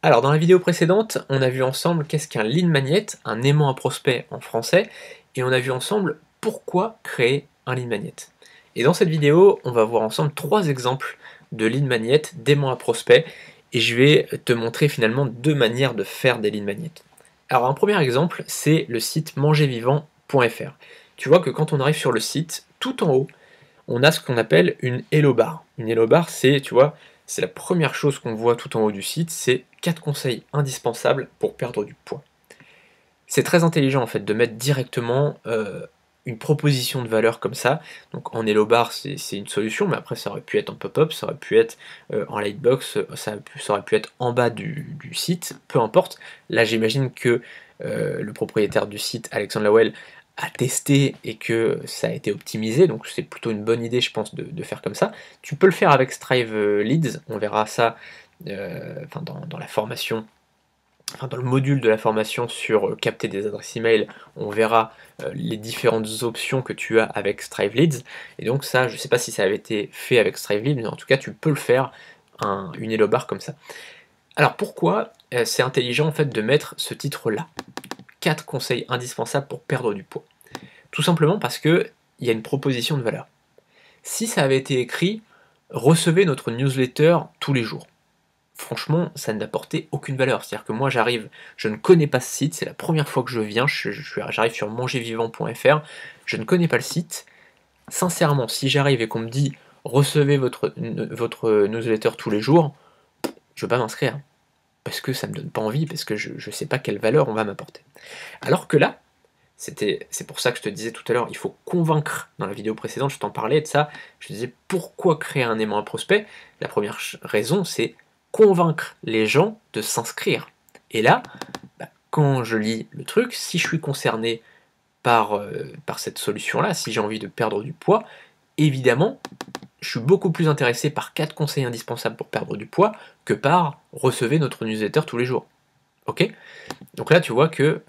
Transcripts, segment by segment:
Alors dans la vidéo précédente, on a vu ensemble qu'est-ce qu'un lead magnet, un aimant à prospect en français, et on a vu ensemble pourquoi créer un lead magnet. Et dans cette vidéo, on va voir ensemble 3 exemples de lead magnet, d'aimants à prospect, et je vais te montrer finalement 2 manières de faire des lead magnets. Alors un premier exemple, c'est le site mangervivant.fr. Tu vois que quand on arrive sur le site, tout en haut, on a ce qu'on appelle une hello bar. Une hello bar, c'est, tu vois, c'est la première chose qu'on voit tout en haut du site, c'est 4 conseils indispensables pour perdre du poids. C'est très intelligent en fait de mettre directement une proposition de valeur comme ça. Donc en hello bar, c'est une solution, mais après ça aurait pu être en pop-up, ça aurait pu être en lightbox, ça aurait pu être en bas du site, peu importe. Là j'imagine que le propriétaire du site, Alexandre Lawel, a testé et que ça a été optimisé, donc c'est plutôt une bonne idée je pense de faire comme ça. Tu peux le faire avec Strive Leads, on verra ça dans la formation, dans le module de la formation sur capter des adresses email, on verra les différentes options que tu as avec Strive Leads. Et donc ça, je ne sais pas si ça avait été fait avec Strive Leads, mais en tout cas tu peux le faire, une hello bar comme ça. Alors pourquoi c'est intelligent en fait de mettre ce titre-là, 4 conseils indispensables pour perdre du poids? Tout simplement parce que il y a une proposition de valeur. Si ça avait été écrit recevez notre newsletter tous les jours, franchement, ça n'apportait aucune valeur. C'est-à-dire que moi, j'arrive, je ne connais pas ce site, c'est la première fois que je viens, j'arrive sur mangervivant.fr, je ne connais pas le site. Sincèrement, si j'arrive et qu'on me dit recevez votre newsletter tous les jours, je ne vais pas m'inscrire. Parce que ça ne me donne pas envie, parce que je ne sais pas quelle valeur on va m'apporter. Alors que là, c'est pour ça que je te disais tout à l'heure, il faut convaincre. Dans la vidéo précédente, je t'en parlais de ça. Je te disais pourquoi créer un aimant à prospect. La première raison, c'est convaincre les gens de s'inscrire. Et là, quand je lis le truc, si je suis concerné par cette solution-là, si j'ai envie de perdre du poids, évidemment, je suis beaucoup plus intéressé par 4 conseils indispensables pour perdre du poids que par recevez notre newsletter tous les jours. Ok? Donc là, tu vois que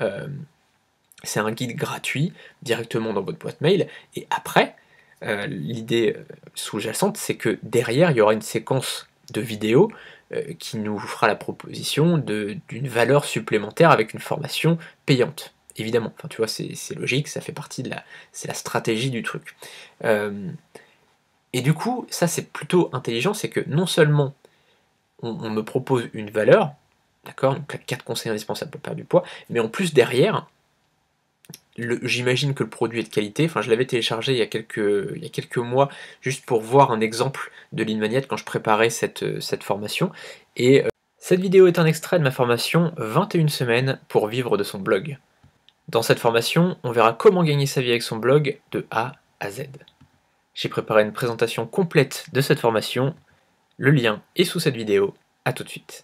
c'est un guide gratuit directement dans votre boîte mail. Et après, l'idée sous-jacente, c'est que derrière, il y aura une séquence de vidéos qui nous fera la proposition d'une valeur supplémentaire avec une formation payante. Évidemment, enfin, tu vois, c'est logique, ça fait partie c'est la stratégie du truc. Et du coup, ça c'est plutôt intelligent, c'est que non seulement on me propose une valeur, d'accord, donc 4 conseils indispensables pour perdre du poids, mais en plus derrière, j'imagine que le produit est de qualité. Enfin, je l'avais téléchargé il y a quelques mois juste pour voir un exemple de Lead Magnet quand je préparais cette formation. Et cette vidéo est un extrait de ma formation 21 semaines pour vivre de son blog. Dans cette formation, on verra comment gagner sa vie avec son blog de A à Z. J'ai préparé une présentation complète de cette formation. Le lien est sous cette vidéo. A tout de suite.